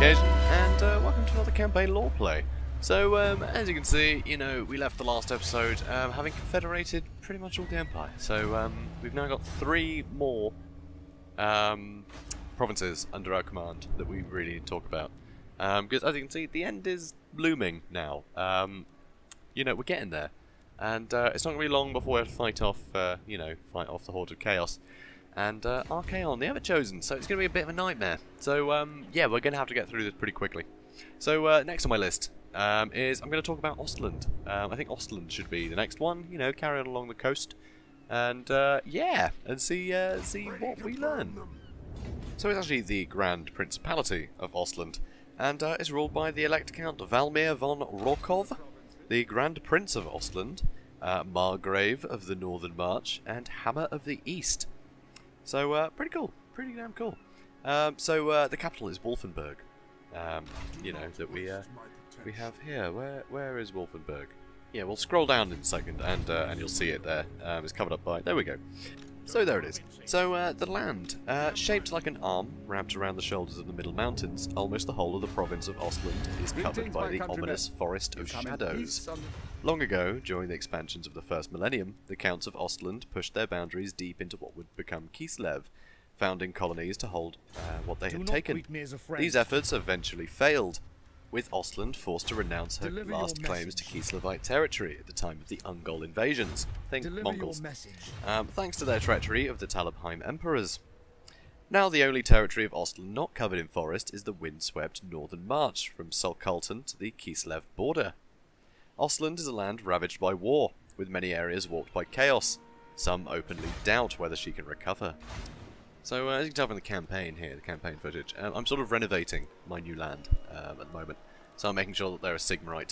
occasion, and welcome to another campaign lore play. So, as you can see, you know, we left the last episode having confederated pretty much all the Empire. So, we've now got 3 more provinces under our command that we really need to talk about. Because, as you can see, the end is looming now. You know, we're getting there. And it's not going to be long before we have to fight off, you know, fight off the Horde of Chaos. And Archaon, the Ever-Chosen, so it's going to be a bit of a nightmare. So, yeah, we're going to have to get through this pretty quickly. So, next on my list is I'm going to talk about Ostland. I think Ostland should be the next one, you know, carry on along the coast. And, yeah, and see what we learn. So it's actually the Grand Principality of Ostland, and is ruled by the elect Count Valmir von Raukov, the Grand Prince of Ostland, Margrave of the Northern March, and Hammer of the East. So, pretty cool. Pretty damn cool. So, the capital is Wolfenberg. You know, that we have here. Where is Wolfenberg? Yeah, we'll scroll down in a second, and you'll see it there. It's covered up by... There we go. So, there it is. So, the land, shaped like an arm wrapped around the shoulders of the Middle Mountains, almost the whole of the province of Ostland is covered by the ominous Forest of Shadows. Long ago, during the expansions of the first millennium, the Counts of Ostland pushed their boundaries deep into what would become Kislev, founding colonies to hold what they had taken. These efforts eventually failed, with Ostland forced to renounce her last claims to Kislevite territory at the time of the Ungol invasions. Think Mongols. Thanks to their treachery of the Talabheim emperors. Now the only territory of Ostland not covered in forest is the windswept northern march from Solkalten to the Kislev border. Ostland is a land ravaged by war, with many areas walked by chaos. Some openly doubt whether she can recover. So, as you can tell from the campaign here, the campaign footage, I'm sort of renovating my new land at the moment. So I'm making sure that there are Sigmarite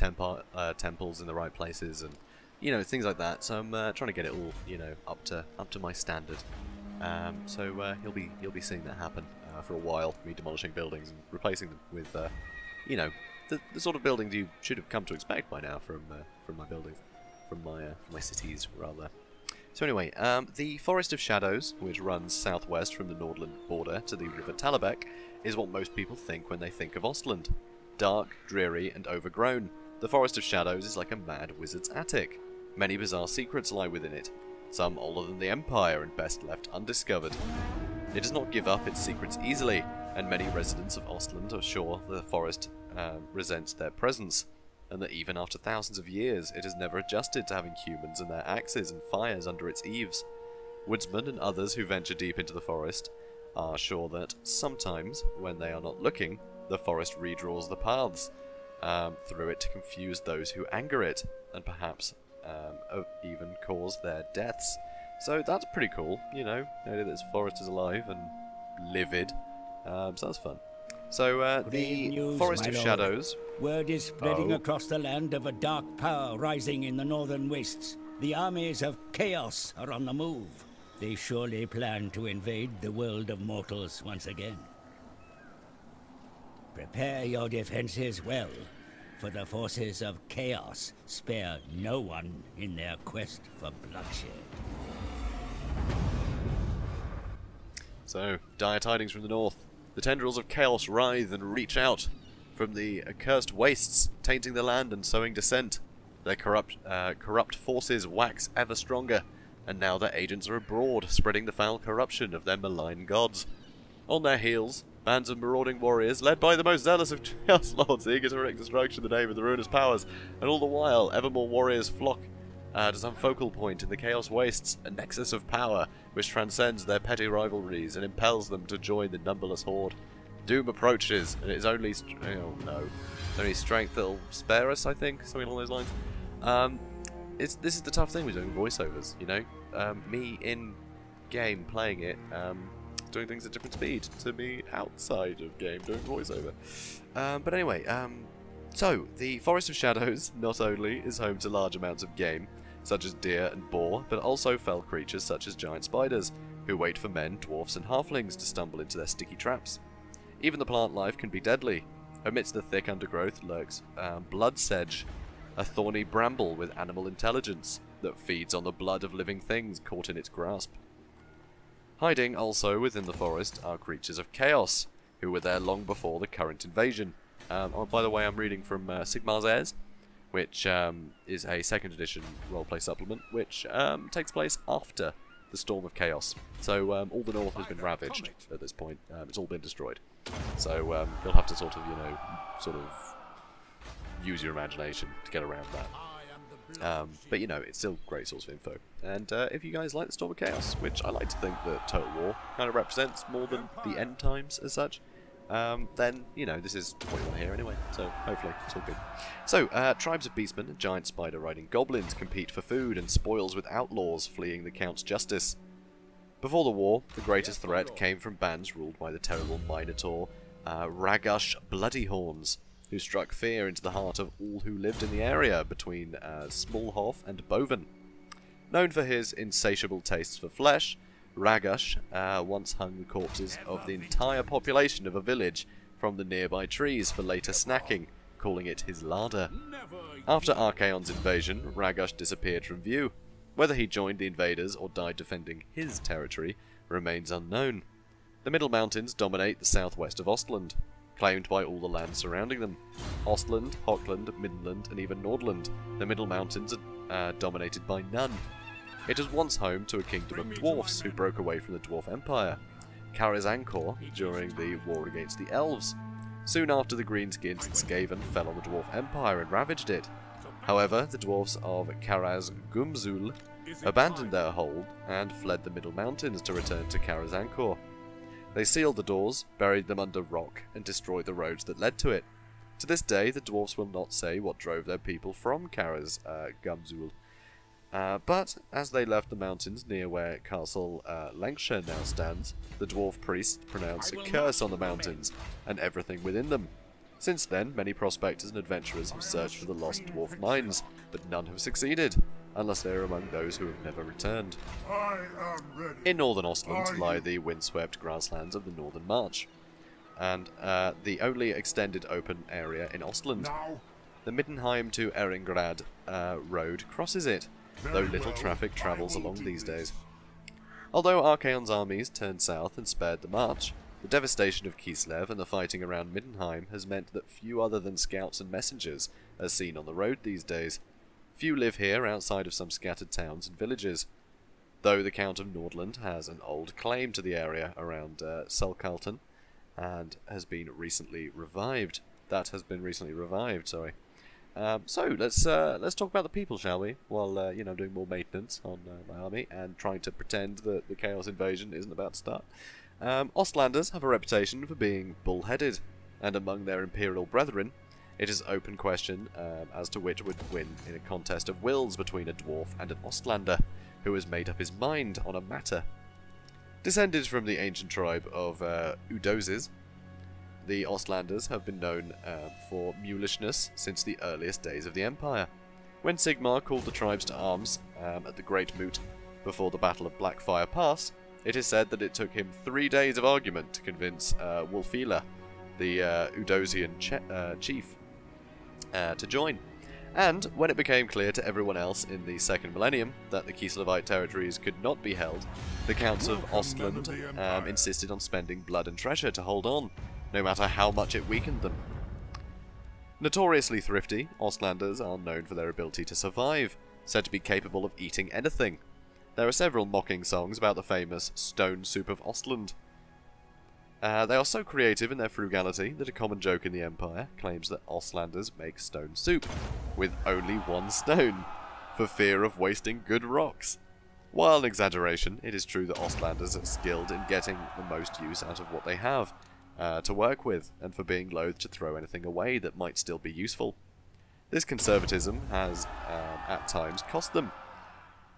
temples in the right places, and you know, things like that. So I'm trying to get it all, you know, up to my standard. So you'll be seeing that happen for a while. Me demolishing buildings and replacing them with, you know, the sort of buildings you should have come to expect by now from my buildings, from my cities rather. So anyway, the Forest of Shadows, which runs southwest from the Nordland border to the River Talabek, is what most people think when they think of Ostland. Dark, dreary, and overgrown, the Forest of Shadows is like a mad wizard's attic. Many bizarre secrets lie within it, some older than the Empire and best left undiscovered. It does not give up its secrets easily, and many residents of Ostland are sure the forest resents their presence, and that even after thousands of years, it has never adjusted to having humans and their axes and fires under its eaves. Woodsmen and others who venture deep into the forest are sure that sometimes, when they are not looking, the forest redraws the paths through it to confuse those who anger it, and perhaps even cause their deaths. So that's pretty cool, you know this forest is alive and livid, so that's fun. So, the Forest of Shadows... Word is spreading across the land of a dark power rising in the northern wastes. The armies of chaos are on the move. They surely plan to invade the world of mortals once again. Prepare your defenses well, for the forces of chaos spare no one in their quest for bloodshed. So, dire tidings from the north. The tendrils of chaos writhe and reach out from the accursed wastes, tainting the land and sowing dissent. Their corrupt forces wax ever stronger, and now their agents are abroad, spreading the foul corruption of their malign gods. On their heels, bands of marauding warriors, led by the most zealous of Chaos Lords, eager to wreak destruction in the name of the ruinous powers, and all the while, ever more warriors flock to some focal point in the Chaos Wastes, a nexus of power which transcends their petty rivalries and impels them to join the numberless horde. Doom approaches, and it's only only strength that'll spare us, I think, something along those lines. This is the tough thing with doing voiceovers, you know. Me in game playing it, doing things at different speed to me outside of game doing voiceover. But anyway, so the Forest of Shadows not only is home to large amounts of game, such as deer and boar, but also fell creatures such as giant spiders, who wait for men, dwarfs and halflings to stumble into their sticky traps. Even the plant life can be deadly. Amidst the thick undergrowth lurks blood sedge, a thorny bramble with animal intelligence that feeds on the blood of living things caught in its grasp. Hiding also within the forest are creatures of chaos, who were there long before the current invasion. Oh, by the way, I'm reading from Sigmar's Heirs, which is a 2nd edition roleplay supplement, which takes place after the Storm of Chaos. So all the North has been ravaged at this point. It's all been destroyed. So you'll have to sort of use your imagination to get around that. But you know, it's still great source of info. And if you guys like the Storm of Chaos, which I like to think that Total War kind of represents more than the end times as such, then, you know, this is what you want to hear anyway, so hopefully it's all good. So, tribes of beastmen and giant spider-riding goblins compete for food and spoils with outlaws fleeing the Count's justice. Before the war, the greatest threat came from bands ruled by the terrible Minotaur, Ragush Bloodyhorns, who struck fear into the heart of all who lived in the area between Smallhof and Boven. Known for his insatiable tastes for flesh, Ragush once hung the corpses of the entire population of a village from the nearby trees for later snacking, calling it his larder. After Archaon's invasion, Ragush disappeared from view. Whether he joined the invaders or died defending his territory remains unknown. The Middle Mountains dominate the southwest of Ostland, claimed by all the lands surrounding them. Ostland, Hockland, Midland, and even Nordland, the Middle Mountains are dominated by none. It was once home to a kingdom of dwarfs who broke away from the Dwarf Empire, Karazankor, during the war against the Elves. Soon after, the Greenskins and Skaven fell on the Dwarf Empire and ravaged it. However, the dwarfs of Karaz-Gumzul abandoned their hold and fled the Middle Mountains to return to Karazankor. They sealed the doors, buried them under rock, and destroyed the roads that led to it. To this day, the dwarfs will not say what drove their people from Karaz-Gumzul. But as they left the mountains near where Castle Lancashire now stands, the dwarf priests pronounced a curse on the mountains and everything within them. Since then, many prospectors and adventurers have searched for the lost dwarf mines, but none have succeeded, unless they are among those who have never returned. In northern Ostland lie the windswept grasslands of the Northern March, and the only extended open area in Ostland. The Middenheim to Eringrad road crosses it, though little traffic travels along these days. Although Archaon's armies turned south and spared the march, the devastation of Kislev and the fighting around Middenheim has meant that few other than scouts and messengers are seen on the road these days. Few live here outside of some scattered towns and villages, though the Count of Nordland has an old claim to the area around Sulkalton and has been recently revived. So let's talk about the people, shall we? While doing more maintenance on my army and trying to pretend that the Chaos Invasion isn't about to start. Ostlanders have a reputation for being bull-headed, and among their imperial brethren, it is open question as to which would win in a contest of wills between a dwarf and an Ostlander who has made up his mind on a matter. Descended from the ancient tribe of Udoses, the Ostlanders have been known for mulishness since the earliest days of the Empire. When Sigmar called the tribes to arms at the Great Moot before the Battle of Blackfire Pass, it is said that it took him 3 days of argument to convince Wolfila, the Udosian chief, to join. And when it became clear to everyone else in the second millennium that the Kislevite territories could not be held, the Counts of Ostland insisted on spending blood and treasure to hold on, no matter how much it weakened them. Notoriously thrifty, Ostlanders are known for their ability to survive, said to be capable of eating anything. There are several mocking songs about the famous stone soup of Ostland. They are so creative in their frugality that a common joke in the Empire claims that Ostlanders make stone soup, with only 1 stone, for fear of wasting good rocks. While an exaggeration, it is true that Ostlanders are skilled in getting the most use out of what they have to work with, and for being loath to throw anything away that might still be useful. This conservatism has, at times, cost them,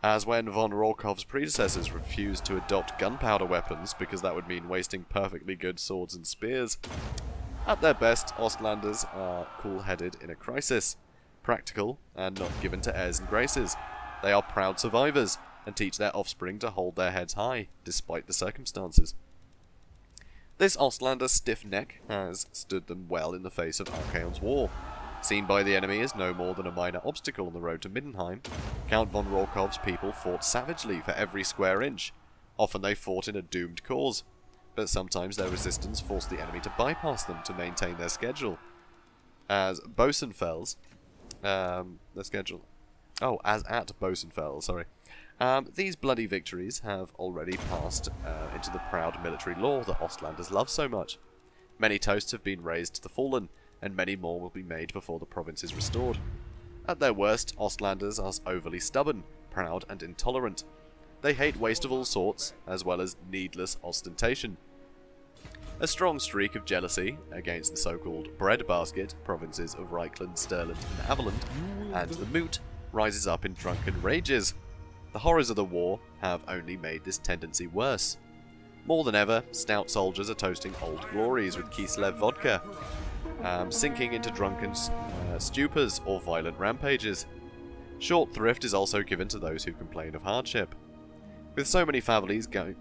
as when von Raukov's predecessors refused to adopt gunpowder weapons because that would mean wasting perfectly good swords and spears. At their best, Ostlanders are cool-headed in a crisis, practical and not given to airs and graces. They are proud survivors and teach their offspring to hold their heads high, despite the circumstances. This Ostlander stiff neck has stood them well in the face of Archaon's war. Seen by the enemy as no more than a minor obstacle on the road to Middenheim, Count von Raukov's people fought savagely for every square inch. Often they fought in a doomed cause. but sometimes their resistance forced the enemy to bypass them to maintain their schedule. As Bosenfels, their schedule. Oh, as at Bosenfels, sorry. These bloody victories have already passed into the proud military lore that Ostlanders love so much. Many toasts have been raised to the fallen, and many more will be made before the province is restored. At their worst, Ostlanders are overly stubborn, proud and intolerant. They hate waste of all sorts, as well as needless ostentation. A strong streak of jealousy against the so-called breadbasket provinces of Reichland, Stirland and Haviland, and the Moot, rises up in drunken rages. The horrors of the war have only made this tendency worse. More than ever, stout soldiers are toasting old glories with Kislev vodka, sinking into drunken stupors or violent rampages. Short thrift is also given to those who complain of hardship. With so many families going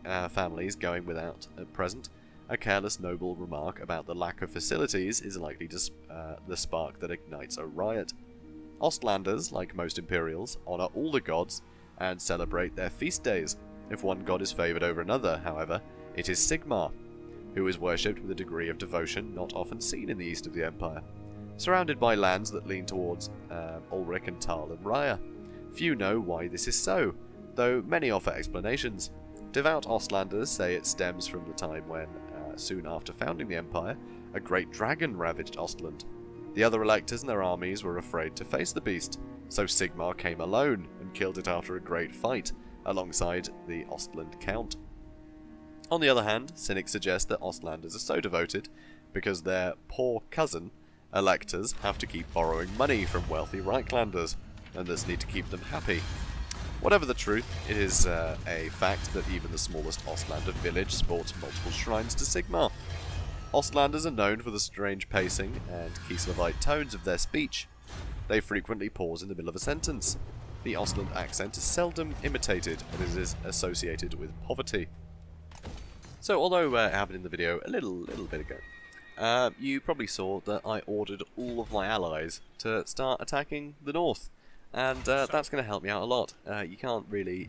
without at present, a careless noble remark about the lack of facilities is likely to the spark that ignites a riot. Ostlanders, like most Imperials, honour all the gods and celebrate their feast days. If one god is favoured over another, however, it is Sigmar, who is worshipped with a degree of devotion not often seen in the east of the Empire. Surrounded by lands that lean towards Ulrich and Tal and Raya, few know why this is so, though many offer explanations. Devout Ostlanders say it stems from the time when, soon after founding the Empire, a great dragon ravaged Ostland. The other electors and their armies were afraid to face the beast, so Sigmar came alone and killed it after a great fight, alongside the Ostland Count. On the other hand, cynics suggest that Ostlanders are so devoted because their poor cousin electors have to keep borrowing money from wealthy Reichlanders, and thus need to keep them happy. Whatever the truth, it is a fact that even the smallest Ostlander village sports multiple shrines to Sigmar. Ostlanders are known for the strange pacing and Kislevite tones of their speech. They frequently pause in the middle of a sentence. The Ostland accent is seldom imitated, and it is associated with poverty. So, although it happened in the video a little bit ago, you probably saw that I ordered all of my allies to start attacking the north, and that's going to help me out a lot. You can't really,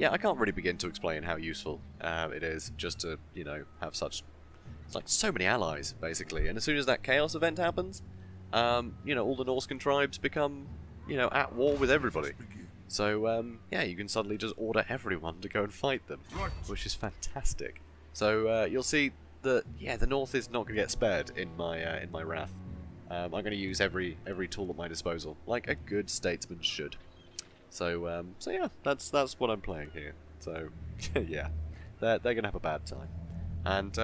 I can't really begin to explain how useful it is just to, have it's like so many allies, basically. And as soon as that chaos event happens, all the Norscan tribes become, at war with everybody. So, you can suddenly just order everyone to go and fight them, which is fantastic. So, you'll see that, the North is not going to get spared in my wrath. I'm going to use every tool at my disposal, like a good statesman should. So, that's what I'm playing here. So, yeah, they're going to have a bad time. And,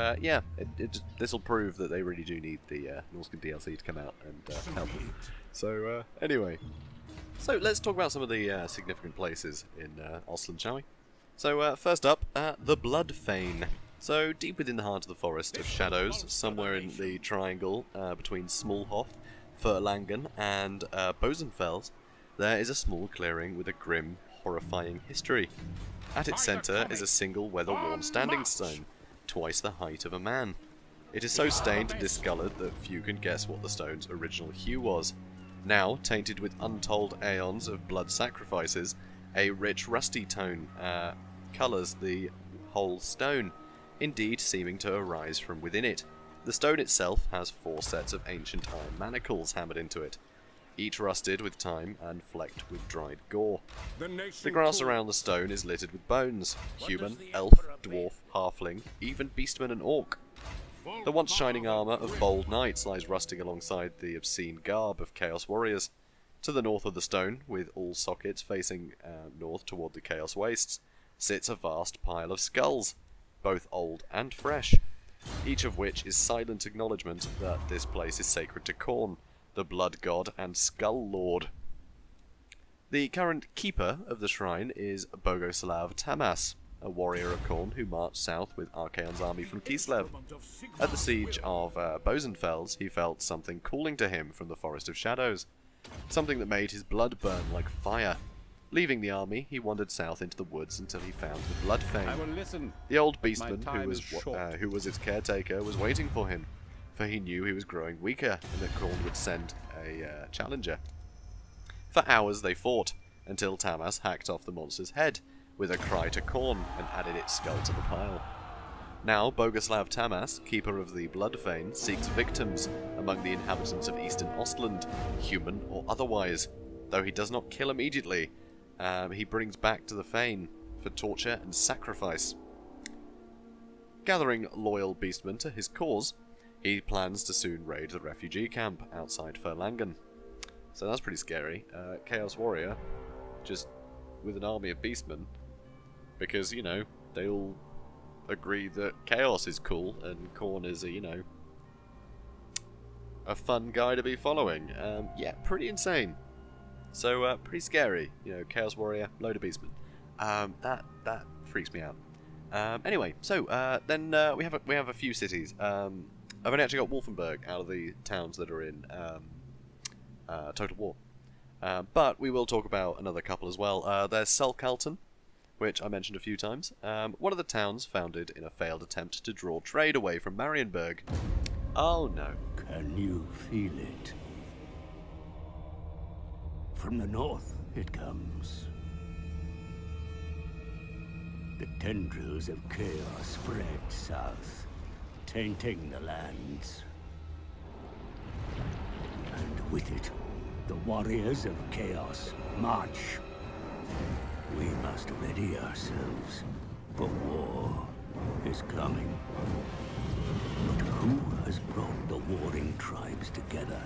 this will prove that they really do need the Norscan DLC to come out and help them. So, anyway. So let's talk about some of the significant places in Ostland, shall we? So first up, the Bloodfane. So deep within the heart of the Forest of Shadows, somewhere in the triangle between Smallhof, Furlangen and Bosenfels, there is a small clearing with a grim, horrifying history. At its centre is a single weather-worn standing stone, twice the height of a man. It is so stained and discoloured that few can guess what the stone's original hue was. Now, tainted with untold aeons of blood sacrifices, a rich rusty tone colours the whole stone, indeed seeming to arise from within it. The stone itself has 4 sets of ancient iron manacles hammered into it, each rusted with time and flecked with dried gore. The grass around the stone is littered with bones, human, elf, dwarf, halfling, even beastman and orc. The once shining armour of bold knights lies rusting alongside the obscene garb of Chaos Warriors. To the north of the stone, with all sockets facing north toward the Chaos Wastes, sits a vast pile of skulls, both old and fresh, each of which is silent acknowledgement that this place is sacred to Khorne, the blood god and skull lord. The current keeper of the shrine is Boguslav Tomas, a warrior of Khorne who marched south with Archaon's army from Kislev. At the siege of Bosenfels, he felt something calling to him from the Forest of Shadows, something that made his blood burn like fire. Leaving the army, he wandered south into the woods until he found the Bloodfane. The old beastman, who was its caretaker, was waiting for him, for he knew he was growing weaker and that Khorne would send a challenger. For hours they fought, until Tomas hacked off the monster's head, with a cry to Khorne, and added its skull to the pile. Now, Boguslav Tomas, keeper of the Blood Fane, seeks victims among the inhabitants of eastern Ostland, human or otherwise. Though he does not kill immediately, he brings back to the Fane for torture and sacrifice. Gathering loyal beastmen to his cause, he plans to soon raid the refugee camp outside Furlangen. So that's pretty scary. Chaos Warrior, just with an army of beastmen, because, you know, they all agree that Chaos is cool and Khorne is a, a fun guy to be following. Yeah, pretty insane. So, pretty scary. Chaos Warrior, load of beastmen. That freaks me out. Anyway, so then we have a few cities. I've only actually got Wolfenberg out of the towns that are in Total War. But we will talk about another couple as well. There's Salkalton, which I mentioned a few times. One of the towns founded in a failed attempt to draw trade away from Marienburg. Oh no. Can you feel it? From the north it comes. The tendrils of chaos spread south, tainting the lands. And with it, the warriors of chaos march. We must ready ourselves, for war is coming. But who has brought the warring tribes together?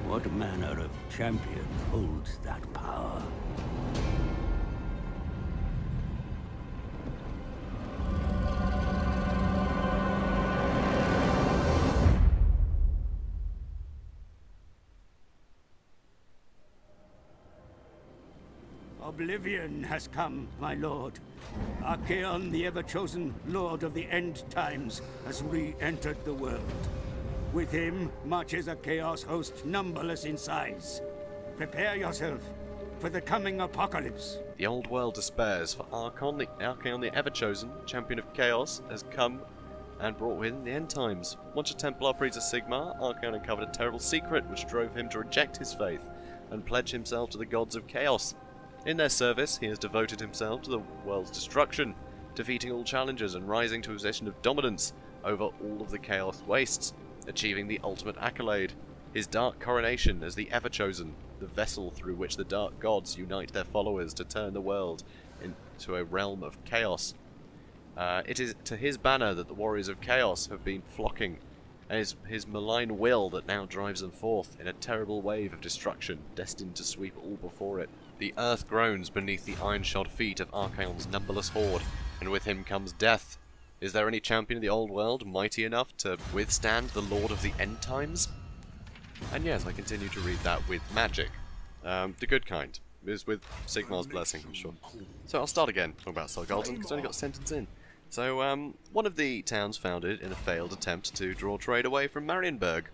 What manner of champion holds that power? Oblivion has come, my lord. Archaon, the ever-chosen lord of the end times, has re-entered the world. With him marches a chaos host numberless in size. Prepare yourself for the coming apocalypse. The old world despairs, for Archaon, the ever-chosen champion of chaos, has come and brought with him the end times. Once a Templar priest of Sigmar, Archaon uncovered a terrible secret which drove him to reject his faith and pledge himself to the gods of chaos. In their service, he has devoted himself to the world's destruction, defeating all challengers and rising to a position of dominance over all of the Chaos Wastes, achieving the ultimate accolade, his dark coronation as the Ever-Chosen, the vessel through which the Dark Gods unite their followers to turn the world into a realm of chaos. It is to his banner that the warriors of chaos have been flocking, and his malign will that now drives them forth in a terrible wave of destruction, destined to sweep all before it. The earth groans beneath the iron-shod feet of Archaon's numberless horde, and with him comes death. Is there any champion in the old world mighty enough to withstand the Lord of the End Times? And yes, I continue to read that with magic. The good kind. It is with Sigmar's blessing, I'm sure. So I'll start again, talking about Salkalton, because I only got a sentence in. So, one of the towns founded in a failed attempt to draw trade away from Marienburg.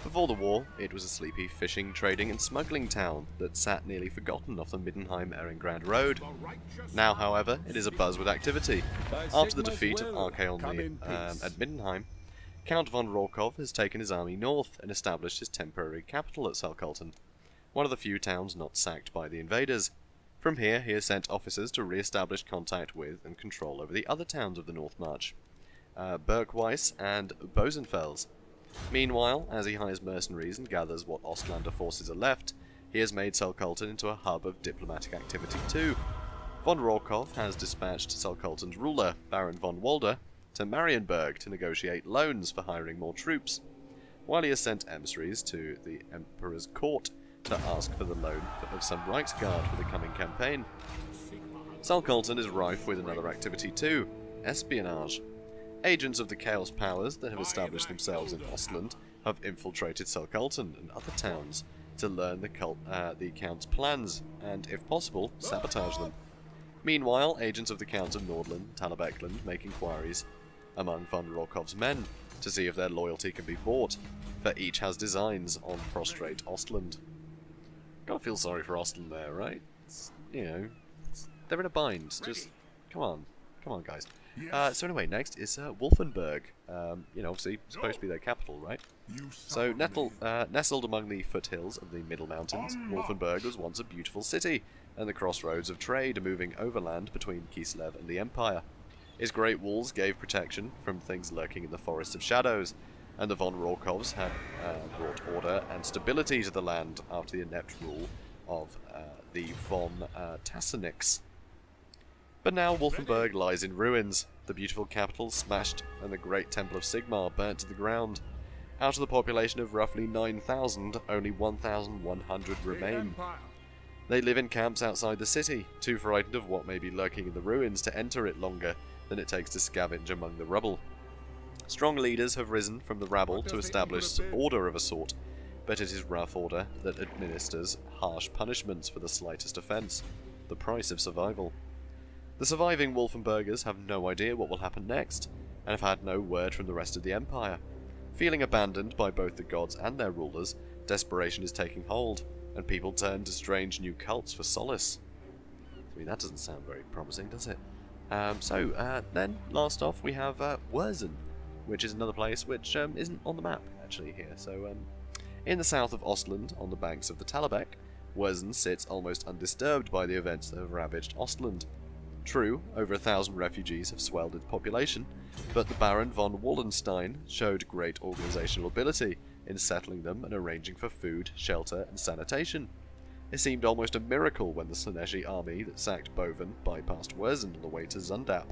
Before the war, it was a sleepy fishing, trading and smuggling town that sat nearly forgotten off the Middenheim-Ehrengrad road. Now, however, it is abuzz with activity. After the defeat of Archaon at Middenheim, Count von Raukov has taken his army north and established his temporary capital at Salkalton, one of the few towns not sacked by the invaders. From here, he has sent officers to re-establish contact with and control over the other towns of the North March, Bergweiss and Bosenfels. Meanwhile, as he hires mercenaries and gathers what Ostlander forces are left, he has made Salkalton into a hub of diplomatic activity too. Von Raukov has dispatched Salkalton's ruler, Baron von Walder, to Marienburg to negotiate loans for hiring more troops, while he has sent emissaries to the Emperor's court to ask for the loan of some Reichsguard for the coming campaign. Salkalton is rife with another activity too, espionage. Agents of the Chaos Powers that have established themselves in Ostland have infiltrated Salkalton and other towns to learn the Count's plans and, if possible, sabotage them. Meanwhile, agents of the Counts of Nordland, Talabekland make inquiries among von Raukov's men to see if their loyalty can be bought, for each has designs on prostrate Ostland. Gotta feel sorry for Ostland there, right? They're in a bind. Just, come on guys. So anyway, next is Wolfenberg. Obviously supposed to be their capital, right? So nestled among the foothills of the Middle Mountains, Wolfenberg was once a beautiful city, and the crossroads of trade moving overland between Kislev and the Empire. Its great walls gave protection from things lurking in the Forest of Shadows, and the von Raukovs had brought order and stability to the land after the inept rule of the von Tasseniks. But now Wolfenberg lies in ruins, the beautiful capital smashed, and the great Temple of Sigmar burnt to the ground. Out of the population of roughly 9,000, only 1,100 remain. They live in camps outside the city, too frightened of what may be lurking in the ruins to enter it longer than it takes to scavenge among the rubble. Strong leaders have risen from the rabble to establish order of a sort, but it is rough order that administers harsh punishments for the slightest offence, the price of survival. The surviving Wolfenbergers have no idea what will happen next, and have had no word from the rest of the Empire. Feeling abandoned by both the gods and their rulers, desperation is taking hold, and people turn to strange new cults for solace. I mean, that doesn't sound very promising, does it? Then, last off, we have Wurzen, which is another place which isn't on the map, actually, here. So, in the south of Ostland, on the banks of the Talabek, Wurzen sits almost undisturbed by the events that have ravaged Ostland. True, over 1,000 refugees have swelled its population, but the Baron von Wallenstein showed great organisational ability in settling them and arranging for food, shelter and sanitation. It seemed almost a miracle when the Slaneshi army that sacked Boven bypassed Wurzen on the way to Zundap,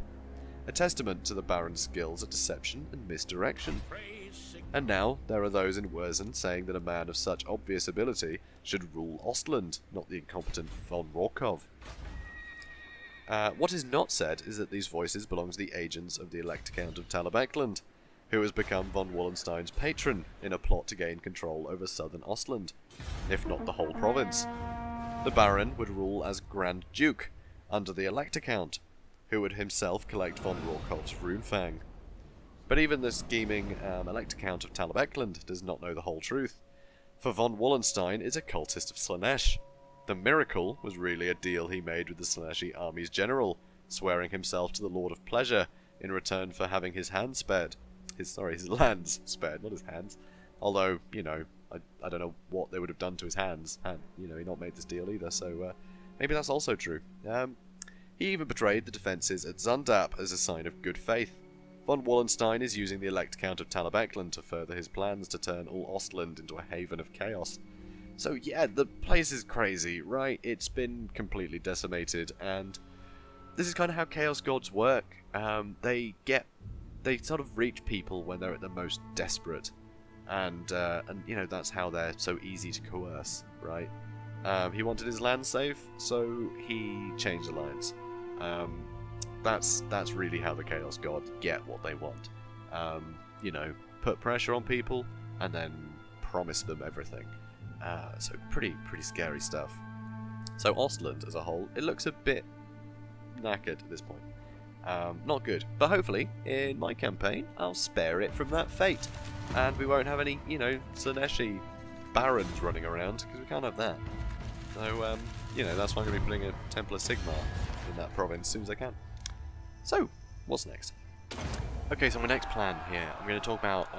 a testament to the Baron's skills at deception and misdirection. And now there are those in Wurzen saying that a man of such obvious ability should rule Ostland, not the incompetent von Raukov. What is not said is that these voices belong to the agents of the Elect Count of Talabekland, who has become von Wallenstein's patron in a plot to gain control over southern Ostland, if not the whole province. The Baron would rule as Grand Duke, under the Elector Count, who would himself collect von Raukov's runefang. But even the scheming Elector Count of Talabekland does not know the whole truth, for von Wallenstein is a cultist of Slanesh. The miracle was really a deal he made with the Slaneshi army's general, swearing himself to the Lord of Pleasure in return for having his hands spared. His lands spared, not his hands. Although, you know, I don't know what they would have done to his hands had, you know, he not made this deal either, so maybe that's also true. He even betrayed the defences at Zundap as a sign of good faith. Von Wallenstein is using the Elect Count of Talabekland to further his plans to turn all Ostland into a haven of chaos. So yeah, the place is crazy, right? It's been completely decimated, and this is kind of how Chaos Gods work. They sort of reach people when they're at the most desperate, and you know, that's how they're so easy to coerce, right? He wanted his land safe, so he changed alliance. That's really how the Chaos Gods get what they want. You know, put pressure on people and then promise them everything. So pretty scary stuff. So Ostland as a whole, it looks a bit knackered at this point. Not good, but hopefully in my campaign I'll spare it from that fate, and we won't have any, you know, Slaneshi barons running around, because we can't have that. So you know, that's why I'm going to be putting a Temple of Sigmar in that province as soon as I can. So what's next? Okay, so my next plan here, I'm going to talk about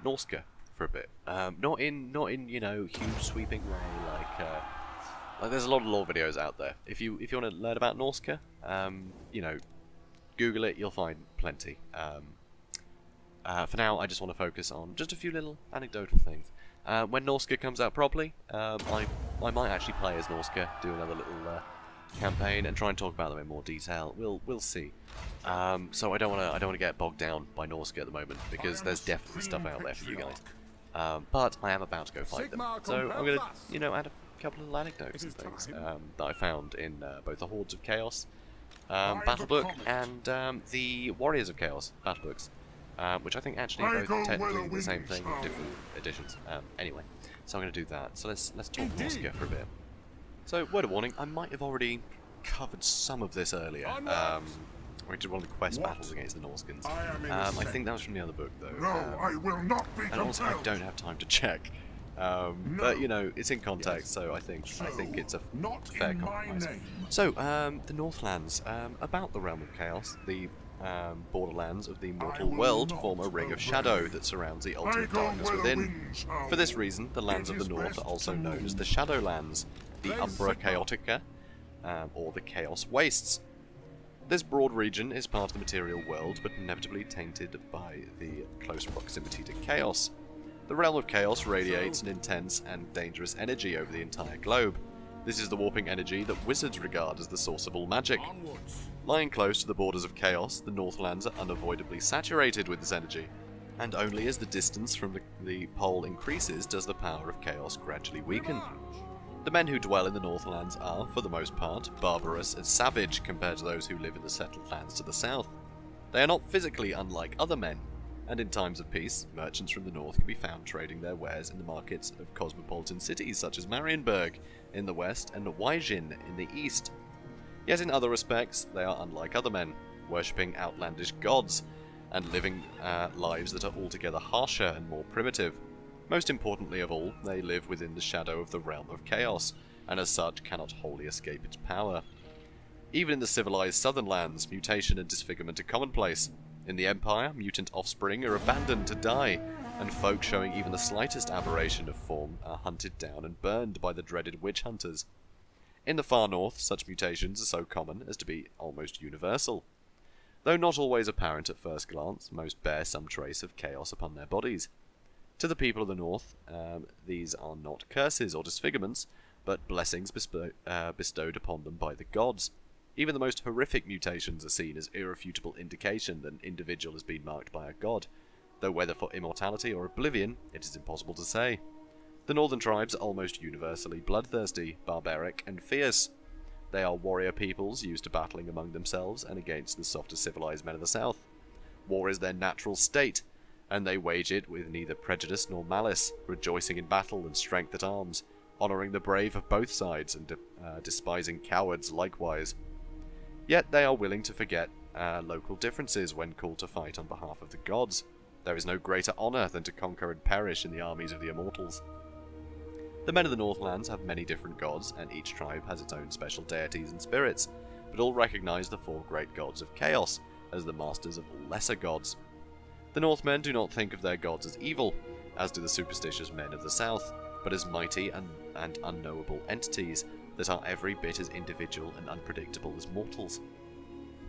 Norsca for a bit. Not in you know, huge sweeping way like there's a lot of lore videos out there. If you want to learn about Norsca, you know, Google it, you'll find plenty. For now, I just want to focus on just a few little anecdotal things. When Norsca comes out properly, I might actually play as Norsca, do another little campaign, and try and talk about them in more detail. We'll see. So I don't want to get bogged down by Norsca at the moment, because there's definitely stuff out there for you guys. But I am about to go fight them, so I'm gonna, you know, add a couple of little anecdotes and things that I found in both the Hordes of Chaos battle book and the Warriors of Chaos battle books, which I think actually are both technically the same thing with different editions. Anyway, so I'm going to do that. So let's talk Norsca for a bit. So, word of warning, I might have already covered some of this earlier. We did one of the quest battles against the Norscans. I think that was from the other book, though. I will not be and also, I don't have time to check. But you know, it's in context, so I think it's a fair compromise. So, the Northlands, about the realm of chaos, the borderlands of the mortal world form a ring of shadow that surrounds the ultimate darkness within. For this reason, the lands of the north are also known as the Shadowlands, the Umbra Chaotica, or the Chaos Wastes. This broad region is part of the material world, but inevitably tainted by the close proximity to chaos. The realm of chaos radiates an intense and dangerous energy over the entire globe. This is the warping energy that wizards regard as the source of all magic. Lying close to the borders of chaos, the Northlands are unavoidably saturated with this energy, and only as the distance from the pole increases does the power of chaos gradually weaken. The men who dwell in the Northlands are, for the most part, barbarous and savage compared to those who live in the settled lands to the south. They are not physically unlike other men, and in times of peace, merchants from the north can be found trading their wares in the markets of cosmopolitan cities such as Marienburg in the west and Wyjin in the east. Yet in other respects, they are unlike other men, worshipping outlandish gods, and living lives that are altogether harsher and more primitive. Most importantly of all, they live within the shadow of the realm of chaos, and as such cannot wholly escape its power. Even in the civilized southern lands, mutation and disfigurement are commonplace. In the Empire, mutant offspring are abandoned to die, and folk showing even the slightest aberration of form are hunted down and burned by the dreaded witch hunters. In the far north, such mutations are so common as to be almost universal. Though not always apparent at first glance, most bear some trace of chaos upon their bodies. To the people of the north, these are not curses or disfigurements, but blessings bestowed upon them by the gods. Even the most horrific mutations are seen as irrefutable indication that an individual has been marked by a god, though whether for immortality or oblivion, it is impossible to say. The northern tribes are almost universally bloodthirsty, barbaric, and fierce. They are warrior peoples used to battling among themselves and against the softer civilized men of the south. War is their natural state, and they wage it with neither prejudice nor malice, rejoicing in battle and strength at arms, honouring the brave of both sides and despising cowards likewise. Yet they are willing to forget local differences when called to fight on behalf of the gods. There is no greater honour than to conquer and perish in the armies of the immortals. The men of the Northlands have many different gods, and each tribe has its own special deities and spirits, but all recognise the four great gods of chaos as the masters of all lesser gods. The Northmen do not think of their gods as evil, as do the superstitious men of the south, but as mighty and unknowable entities that are every bit as individual and unpredictable as mortals.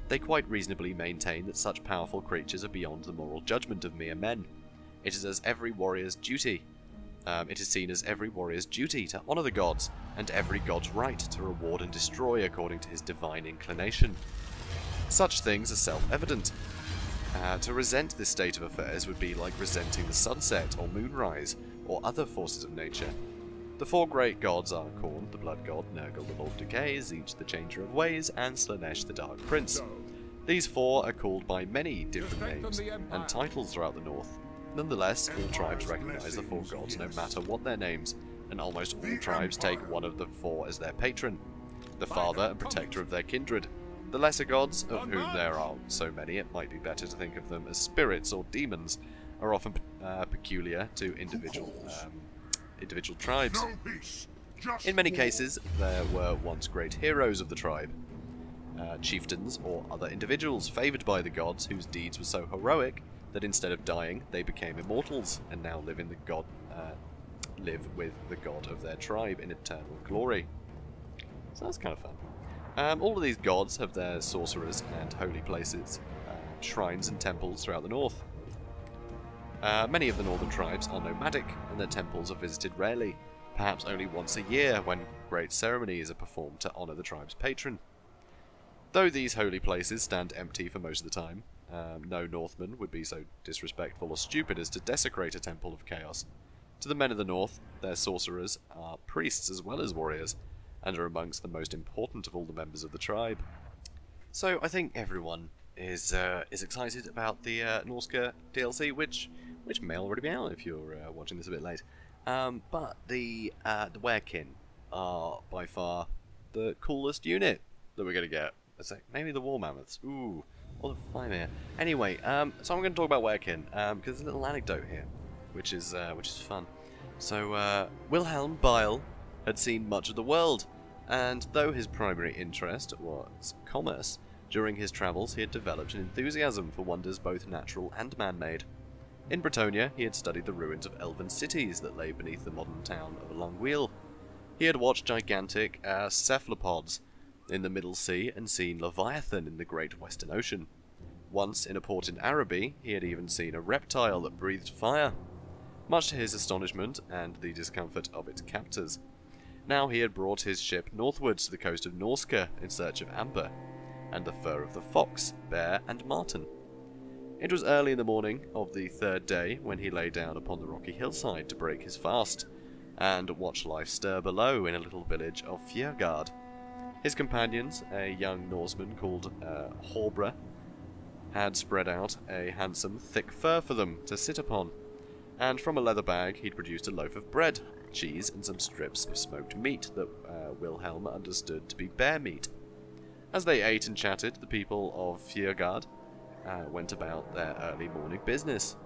They quite reasonably maintain that such powerful creatures are beyond the moral judgment of mere men. It is seen as every warrior's duty to honour the gods, and every god's right to reward and destroy according to his divine inclination. Such things are self-evident. To resent this state of affairs would be like resenting the sunset or moonrise, or other forces of nature. The four great gods are Khorne, the blood god, Nurgle, the lord of decay, Tzeentch, the changer of ways, and Slaanesh, the dark prince. These four are called by many different names and titles throughout the north. Nonetheless, all tribes recognise the four gods no matter what their names, and almost all tribes take one of the four as their patron, the father and protector of their kindred. The lesser gods, of whom there are so many it might be better to think of them as spirits or demons, are often peculiar to individual tribes. In many cases, there were once great heroes of the tribe, chieftains or other individuals favoured by the gods whose deeds were so heroic that instead of dying, they became immortals and now live with the god of their tribe in eternal glory. So that's kind of fun. All of these gods have their sorcerers and holy places, shrines and temples throughout the north. Many of the northern tribes are nomadic, and their temples are visited rarely, perhaps only once a year when great ceremonies are performed to honour the tribe's patron. Though these holy places stand empty for most of the time, no Northman would be so disrespectful or stupid as to desecrate a temple of chaos. To the men of the north, their sorcerers are priests as well as warriors, and are amongst the most important of all the members of the tribe. So I think everyone is excited about the Norsca DLC, which may already be out if you're watching this a bit late. But the Werekin are by far the coolest unit that we're going to get. Let's say maybe the War Mammoths. Ooh, or the Fimir. Anyway, so I'm going to talk about Werekin because there's a little anecdote here, which is fun. So Wilhelm Beil had seen much of the world, and though his primary interest was commerce, during his travels he had developed an enthusiasm for wonders both natural and man-made. In Bretonnia, he had studied the ruins of elven cities that lay beneath the modern town of Longueuil. He had watched gigantic cephalopods in the Middle Sea and seen Leviathan in the Great Western Ocean. Once, in a port in Araby, he had even seen a reptile that breathed fire, much to his astonishment and the discomfort of its captors. Now he had brought his ship northwards to the coast of Norsca in search of amber, and the fur of the fox, bear, and marten. It was early in the morning of the third day when he lay down upon the rocky hillside to break his fast, and watch life stir below in a little village of Fjergard. His companions, a young Norseman called Horbra, had spread out a handsome, thick fur for them to sit upon, and from a leather bag he'd produced a loaf of bread, cheese, and some strips of smoked meat that Wilhelm understood to be bear meat. As they ate and chatted, the people of Fjergard went about their early morning business.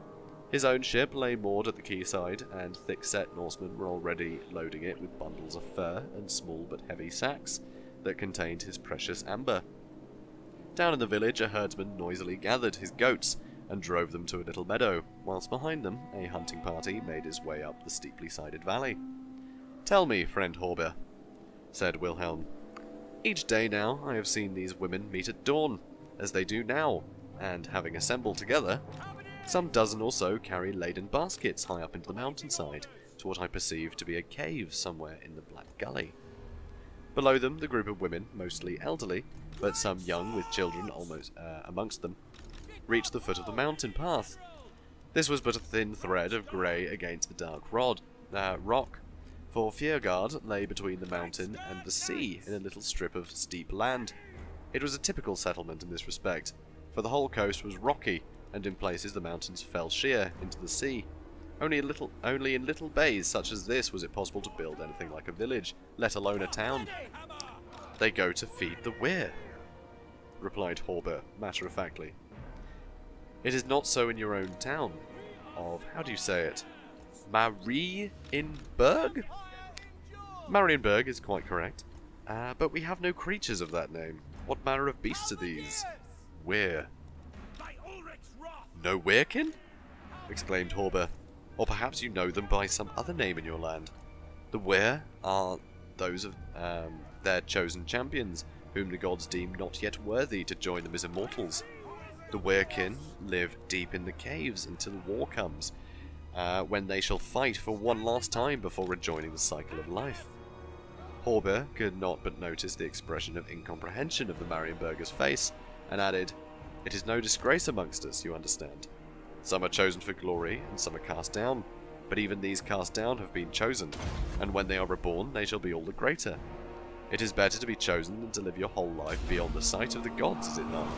His own ship lay moored at the quayside, and thick-set Norsemen were already loading it with bundles of fur and small but heavy sacks that contained his precious amber. Down in the village, a herdsman noisily gathered his goats and drove them to a little meadow, whilst behind them a hunting party made its way up the steeply sided valley. "Tell me, friend Horber," said Wilhelm. "Each day now I have seen these women meet at dawn, as they do now, and having assembled together, some dozen or so carry laden baskets high up into the mountainside, to what I perceive to be a cave somewhere in the Black Gully. Below them, the group of women, mostly elderly, but some young with children almost amongst them, reached the foot of the mountain path. This was but a thin thread of grey against the dark rock, for Fjergard lay between the mountain and the sea in a little strip of steep land. It was a typical settlement in this respect, for the whole coast was rocky, and in places the mountains fell sheer into the sea. Only in little bays such as this was it possible to build anything like a village, let alone a town. "They go to feed the weir," replied Horber matter-of-factly. "It is not so in your own town of, how do you say it, Marienburg? Marienburg is quite correct, but we have no creatures of that name. What manner of beasts are these? Weir." "No weirkin?" exclaimed Horber. "Or perhaps you know them by some other name in your land. The weir are those of their chosen champions, whom the gods deem not yet worthy to join them as immortals. The weirkin live deep in the caves until war comes, when they shall fight for one last time before rejoining the cycle of life." Horber could not but notice the expression of incomprehension of the Marienburger's face, and added, "It is no disgrace amongst us, you understand. Some are chosen for glory, and some are cast down, but even these cast down have been chosen, and when they are reborn they shall be all the greater. It is better to be chosen than to live your whole life beyond the sight of the gods, is it not?"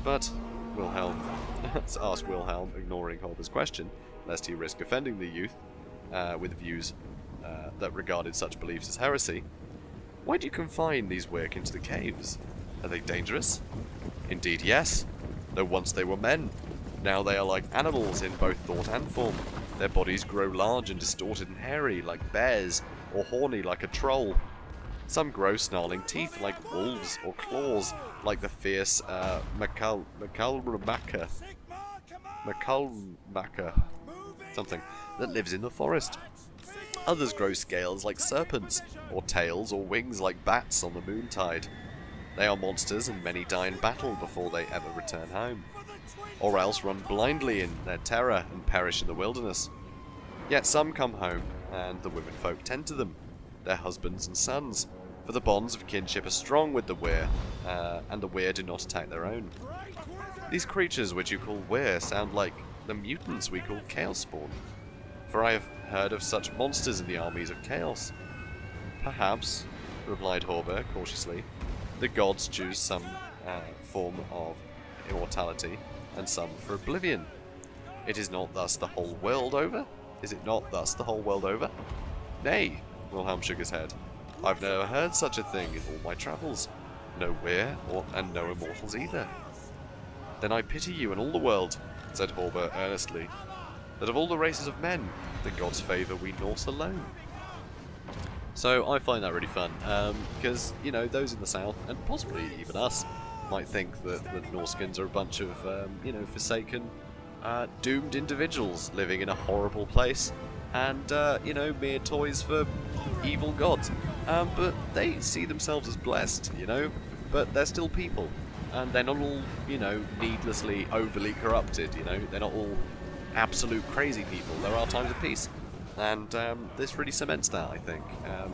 "But," asked Wilhelm, ignoring Horber's question, lest he risk offending the youth with views that regarded such beliefs as heresy, "why do you confine these work into the caves? Are they dangerous?" "Indeed, yes. Though once they were men. Now they are like animals in both thought and form. Their bodies grow large and distorted and hairy, like bears, or horny, like a troll. Some grow snarling teeth, like wolves, or claws, like the fierce Makalmaka, something, that lives in the forest. Others grow scales like serpents, or tails or wings like bats on the moontide. They are monsters, and many die in battle before they ever return home, or else run blindly in their terror and perish in the wilderness. Yet some come home, and the womenfolk tend to them, their husbands and sons, for the bonds of kinship are strong with the weir, and the weir do not attack their own. These creatures which you call weir sound like the mutants we call chaos spawn, for I have heard of such monsters in the armies of chaos." "Perhaps," replied Horber cautiously, "the gods choose some form of immortality, and some for oblivion. It is not thus the whole world over? Is it not thus the whole world over?" "Nay," Wilhelm shook his head. "I've never heard such a thing in all my travels. No weir, and no immortals either." "Then I pity you and all the world," said Horber earnestly, "that of all the races of men, the gods favour we Norse alone." So I find that really fun, because, you know, those in the south, and possibly even us, might think that the Norscans are a bunch of, forsaken, doomed individuals living in a horrible place, and, mere toys for evil gods. but they see themselves as blessed, you know, but they're still people, and they're not all, you know, needlessly overly corrupted, you know, they're not all absolute crazy people. There are times of peace, and this really cements that, I think.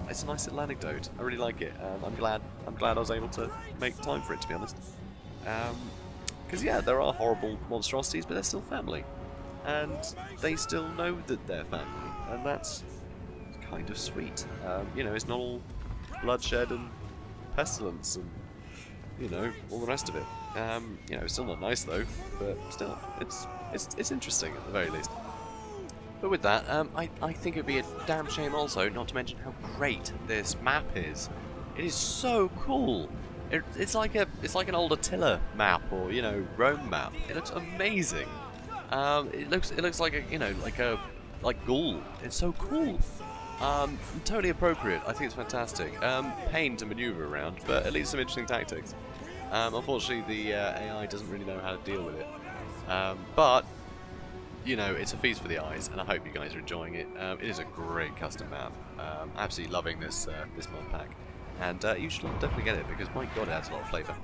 It's a nice little anecdote. I really like it. I'm glad I was able to make time for it, to be honest. Because yeah, there are horrible monstrosities, but they're still family, and they still know that they're family, and that's kind of sweet. You know, it's not all bloodshed and pestilence and, you know, all the rest of it. You know, it's still not nice though, but still, it's interesting at the very least. But with that, I think it'd be a damn shame also not to mention how great this map is. It is so cool. It's like an old Attila map, or, you know, Rome map. It looks amazing. It looks like a, you know, like Gaul. It's so cool. Totally appropriate. I think it's fantastic. Pain to maneuver around, but at least some interesting tactics. Unfortunately, the AI doesn't really know how to deal with it. But you know, it's a feast for the eyes, and I hope you guys are enjoying it. It is a great custom map. Absolutely loving this mod pack, and you should definitely get it because my god, it adds a lot of flavour.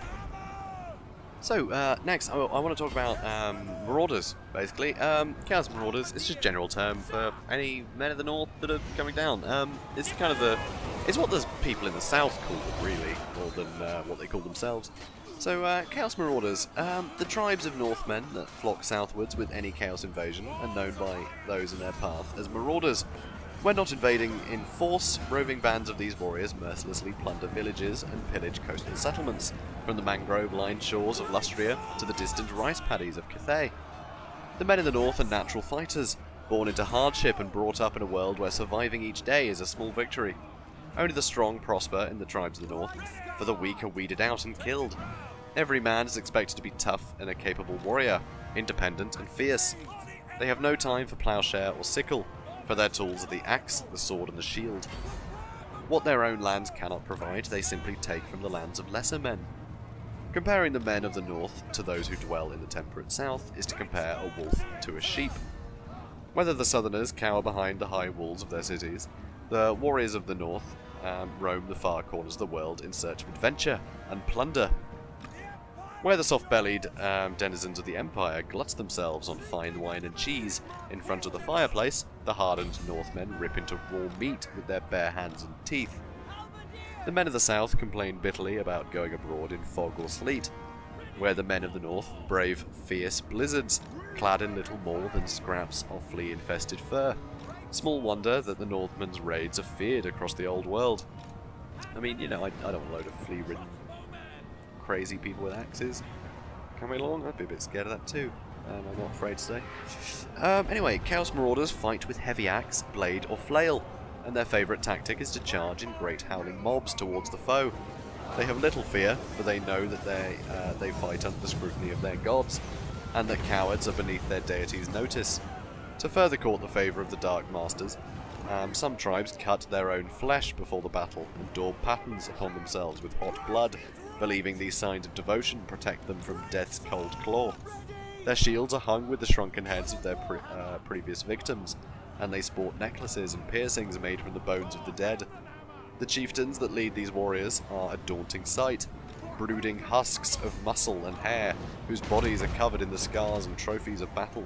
So next, I want to talk about Marauders. Basically, Chaos Marauders. It's just a general term for any men of the North that are coming down. It's kind of it's what the people in the South call them, really, more than what they call themselves. So, Chaos Marauders, the tribes of Northmen that flock southwards with any Chaos invasion, are known by those in their path as Marauders. When not invading in force, roving bands of these warriors mercilessly plunder villages and pillage coastal settlements, from the mangrove-lined shores of Lustria to the distant rice paddies of Cathay. The men in the north are natural fighters, born into hardship and brought up in a world where surviving each day is a small victory. Only the strong prosper in the tribes of the north, for the weak are weeded out and killed. Every man is expected to be tough and a capable warrior, independent and fierce. They have no time for plowshare or sickle, for their tools are the axe, the sword and the shield. What their own lands cannot provide, they simply take from the lands of lesser men. Comparing the men of the north to those who dwell in the temperate south is to compare a wolf to a sheep. Whether the southerners cower behind the high walls of their cities, the warriors of the north roam the far corners of the world in search of adventure and plunder. Where the soft-bellied denizens of the Empire glut themselves on fine wine and cheese in front of the fireplace, the hardened Northmen rip into raw meat with their bare hands and teeth. The men of the South complain bitterly about going abroad in fog or sleet, where the men of the North brave fierce blizzards, clad in little more than scraps of flea-infested fur. Small wonder that the Northmen's raids are feared across the old world. I mean, you know, I don't want a load of flea-ridden crazy people with axes coming along. I'd be a bit scared of that too. I'm not afraid to say. Anyway, Chaos Marauders fight with heavy axe, blade or flail, and their favourite tactic is to charge in great howling mobs towards the foe. They have little fear, for they know that they fight under the scrutiny of their gods, and that cowards are beneath their deities' notice. To further court the favour of the Dark Masters, some tribes cut their own flesh before the battle and daub patterns upon themselves with hot blood, believing these signs of devotion protect them from death's cold claw. Their shields are hung with the shrunken heads of their previous victims, and they sport necklaces and piercings made from the bones of the dead. The chieftains that lead these warriors are a daunting sight, brooding husks of muscle and hair, whose bodies are covered in the scars and trophies of battle.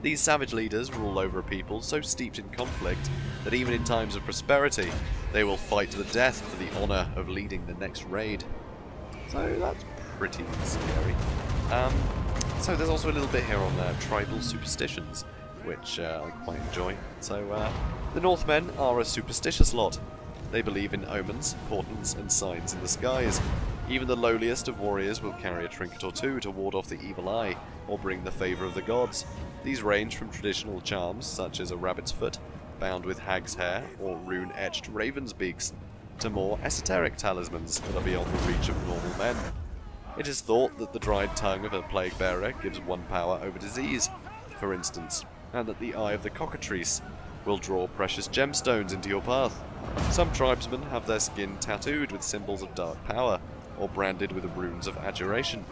These savage leaders rule over a people so steeped in conflict that even in times of prosperity, they will fight to the death for the honour of leading the next raid. So that's pretty scary. So there's also a little bit here on tribal superstitions, which I quite enjoy. So the Northmen are a superstitious lot. They believe in omens, portents and signs in the skies. Even the lowliest of warriors will carry a trinket or two to ward off the evil eye, or bring the favour of the gods. These range from traditional charms, such as a rabbit's foot, bound with hag's hair, or rune-etched raven's beaks, to more esoteric talismans that are beyond the reach of normal men. It is thought that the dried tongue of a plague bearer gives one power over disease, for instance, and that the eye of the cockatrice will draw precious gemstones into your path. Some tribesmen have their skin tattooed with symbols of dark power, or branded with runes of abjuration.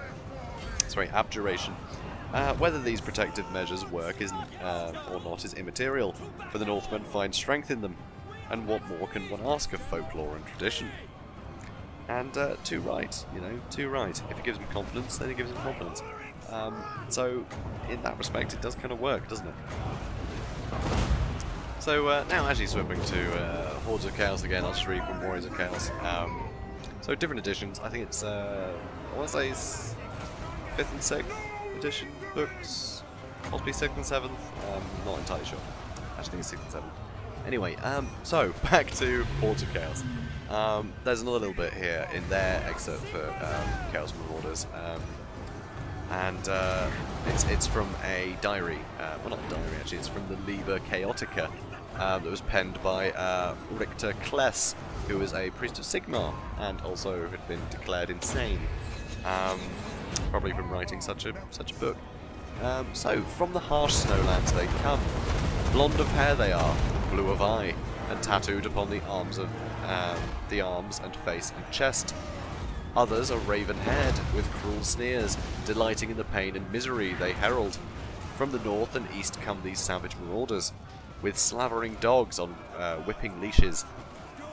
Whether these protective measures work or not is immaterial, for the Northmen find strength in them. And what more can one ask of folklore and tradition? And too right, you know, too right. If it gives him confidence, then it gives him confidence. So, in that respect, it does kind of work, doesn't it? So, now actually swimming to Hordes of Chaos again, I'll just read from Warriors of Chaos. So, different editions. I think it's, I want to say it's 5th and 6th edition books. Possibly 6th and 7th. Not entirely sure. Actually, I think it's 6th and 7th. Anyway, so, back to Hordes of Chaos. There's another little bit here in their excerpt for Chaos Marauders. And it's from a diary. Well, not a diary, actually. It's from the Liber Chaotica that was penned by Richter Kless, who was a priest of Sigmar and also had been declared insane, probably from writing such a book. So, from the harsh snowlands they come. Blonde of hair they are, blue of eye, and tattooed upon the arms and face and chest. Others are raven-haired, with cruel sneers, delighting in the pain and misery they herald. From the north and east come these savage marauders, with slavering dogs on whipping leashes.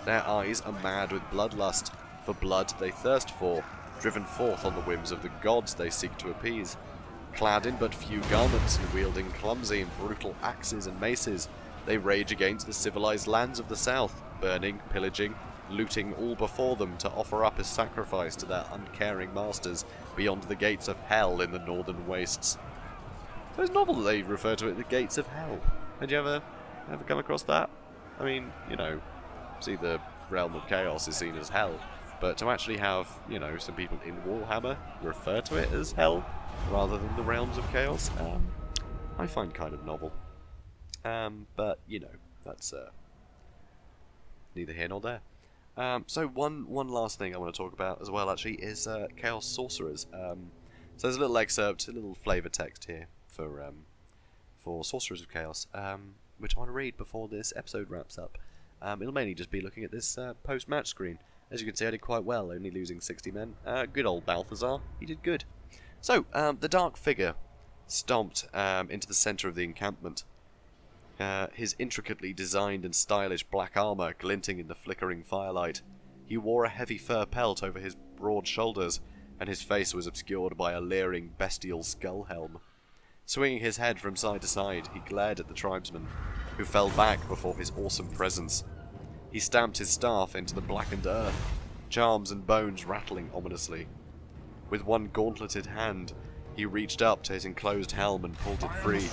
Their eyes are mad with bloodlust, for blood they thirst for, driven forth on the whims of the gods they seek to appease. Clad in but few garments and wielding clumsy and brutal axes and maces, they rage against the civilized lands of the south, burning, pillaging, looting all before them to offer up as sacrifice to their uncaring masters beyond the gates of hell in the northern wastes. So it's novel that they refer to it the gates of hell. Had you ever come across that? I mean, you know, see, the realm of chaos is seen as hell, but to actually have, you know, some people in Warhammer refer to it as hell rather than the realms of chaos, I find kind of novel. But, you know, that's neither here nor there. So one last thing I want to talk about as well, actually, is Chaos Sorcerers. So there's a little excerpt, a little flavour text here for Sorcerers of Chaos, which I want to read before this episode wraps up. It'll mainly just be looking at this post-match screen. As you can see, I did quite well, only losing 60 men. Good old Balthazar, he did good. So, the dark figure stomped into the centre of the encampment. His intricately designed and stylish black armour glinting in the flickering firelight. He wore a heavy fur pelt over his broad shoulders, and his face was obscured by a leering, bestial skull helm. Swinging his head from side to side, he glared at the tribesmen, who fell back before his awesome presence. He stamped his staff into the blackened earth, charms and bones rattling ominously. With one gauntleted hand, he reached up to his enclosed helm and pulled it free.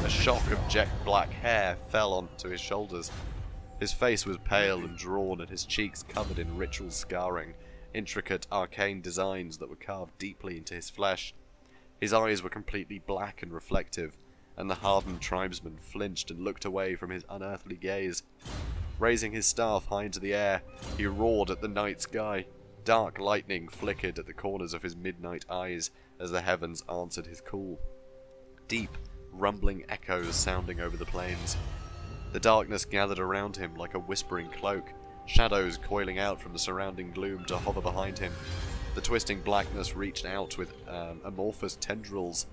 A shock of jet black hair fell onto his shoulders. His face was pale and drawn, and his cheeks covered in ritual scarring, intricate arcane designs that were carved deeply into his flesh. His eyes were completely black and reflective, and the hardened tribesman flinched and looked away from his unearthly gaze. Raising his staff high into the air, he roared at the night sky. Dark lightning flickered at the corners of his midnight eyes as the heavens answered his call. Deep, rumbling echoes sounding over the plains. The darkness gathered around him like a whispering cloak, shadows coiling out from the surrounding gloom to hover behind him. The twisting blackness reached out with amorphous tendrils,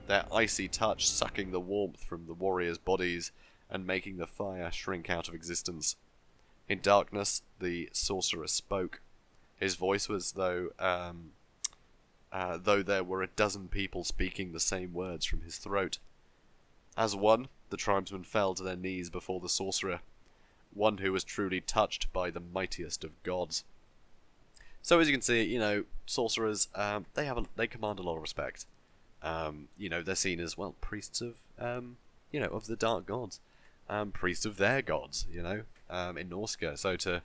their icy touch sucking the warmth from the warriors' bodies and making the fire shrink out of existence. In darkness, the sorcerer spoke. His voice was though there were a dozen people speaking the same words from his throat. As one, the tribesmen fell to their knees before the sorcerer, one who was truly touched by the mightiest of gods. So as you can see, you know, sorcerers, they command a lot of respect. You know, they're seen as, well, priests of, you know, of the dark gods, priests of their gods, you know, in Norsca. So to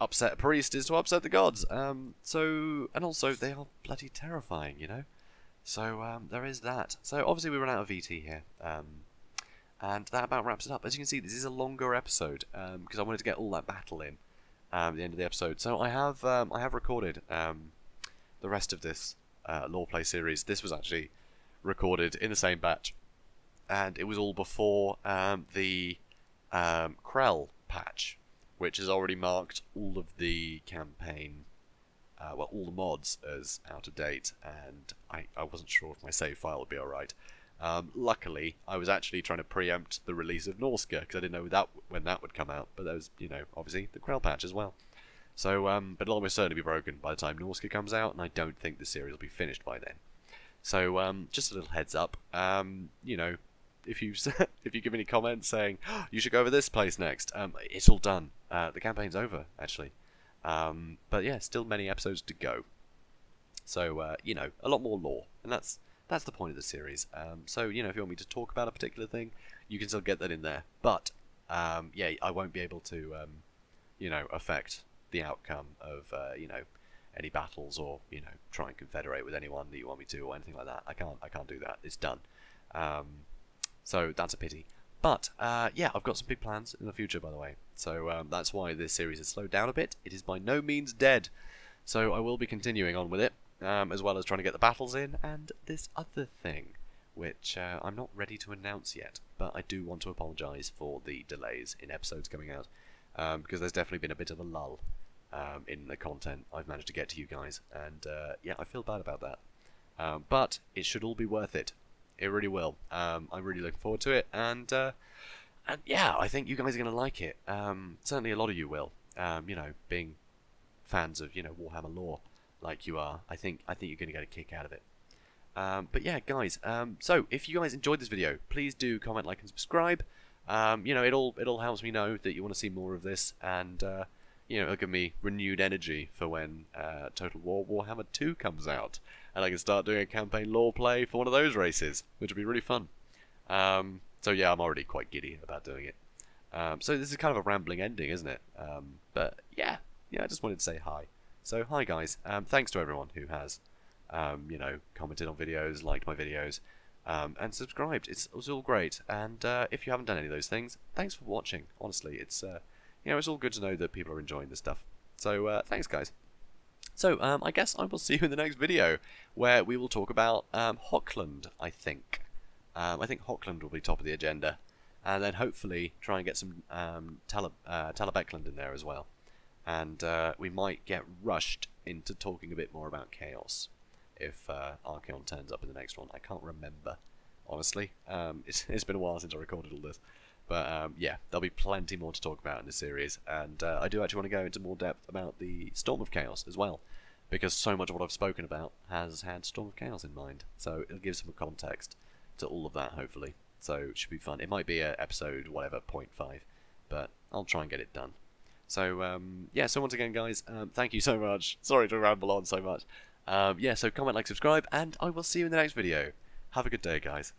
upset a priest is to upset the gods. And also they are bloody terrifying, you know. So there is that. So obviously we run out of VT here, and that about wraps it up. As you can see, this is a longer episode because I wanted to get all that battle in at the end of the episode. So I have recorded the rest of this lore play series. This was actually recorded in the same batch, and it was all before the Krell patch, which has already marked all of the campaign, all the mods as out of date, and I wasn't sure if my save file would be alright. Luckily, I was actually trying to preempt the release of Norsca, because I didn't know when that would come out, but there was, obviously, the Krell patch as well. So, but it'll almost certainly be broken by the time Norsca comes out, and I don't think the series will be finished by then. So, just a little heads up, if you if you give any comments saying, oh, you should go over this place next, it's all done. The campaign's over, actually. But yeah, still many episodes to go. So, a lot more lore, and that's the point of the series. So, if you want me to talk about a particular thing, you can still get that in there. But, yeah, I won't be able to, affect the outcome of, any battles or, try and confederate with anyone that you want me to or anything like that. I can't do that. It's done. So that's a pity. But, yeah, I've got some big plans in the future, by the way. So that's why this series has slowed down a bit. It is by no means dead. So I will be continuing on with it. As well as trying to get the battles in, and this other thing, which I'm not ready to announce yet, but I do want to apologise for the delays in episodes coming out, because there's definitely been a bit of a lull in the content I've managed to get to you guys, and yeah, I feel bad about that. But it should all be worth it. It really will. I'm really looking forward to it, and yeah, I think you guys are going to like it. Certainly a lot of you will, being fans of, Warhammer lore. Like you are, I think you're going to get a kick out of it. But yeah, guys. So if you guys enjoyed this video, please do comment, like, and subscribe. It all helps me know that you want to see more of this, and it'll give me renewed energy for when Total War Warhammer 2 comes out, and I can start doing a campaign lore play for one of those races, which will be really fun. So yeah, I'm already quite giddy about doing it. So this is kind of a rambling ending, isn't it? But yeah, I just wanted to say hi. So hi guys, thanks to everyone who has, commented on videos, liked my videos, and subscribed. It's all great. And if you haven't done any of those things, thanks for watching. Honestly, it's it's all good to know that people are enjoying this stuff. So thanks guys. So I guess I will see you in the next video, where we will talk about Hochland. I think Hochland will be top of the agenda, and then hopefully try and get some Talabecland in there as well. And we might get rushed into talking a bit more about Chaos if Archaon turns up in the next one. I can't remember, honestly. It's been a while since I recorded all this. But yeah, there'll be plenty more to talk about in this series. And I do actually want to go into more depth about the Storm of Chaos as well, because so much of what I've spoken about has had Storm of Chaos in mind. So it'll give some context to all of that, hopefully. So it should be fun. It might be a episode, whatever, 0.5, but I'll try and get it done. So, yeah, so once again, guys, thank you so much. Sorry to ramble on so much. Yeah, so comment, like, subscribe, and I will see you in the next video. Have a good day, guys.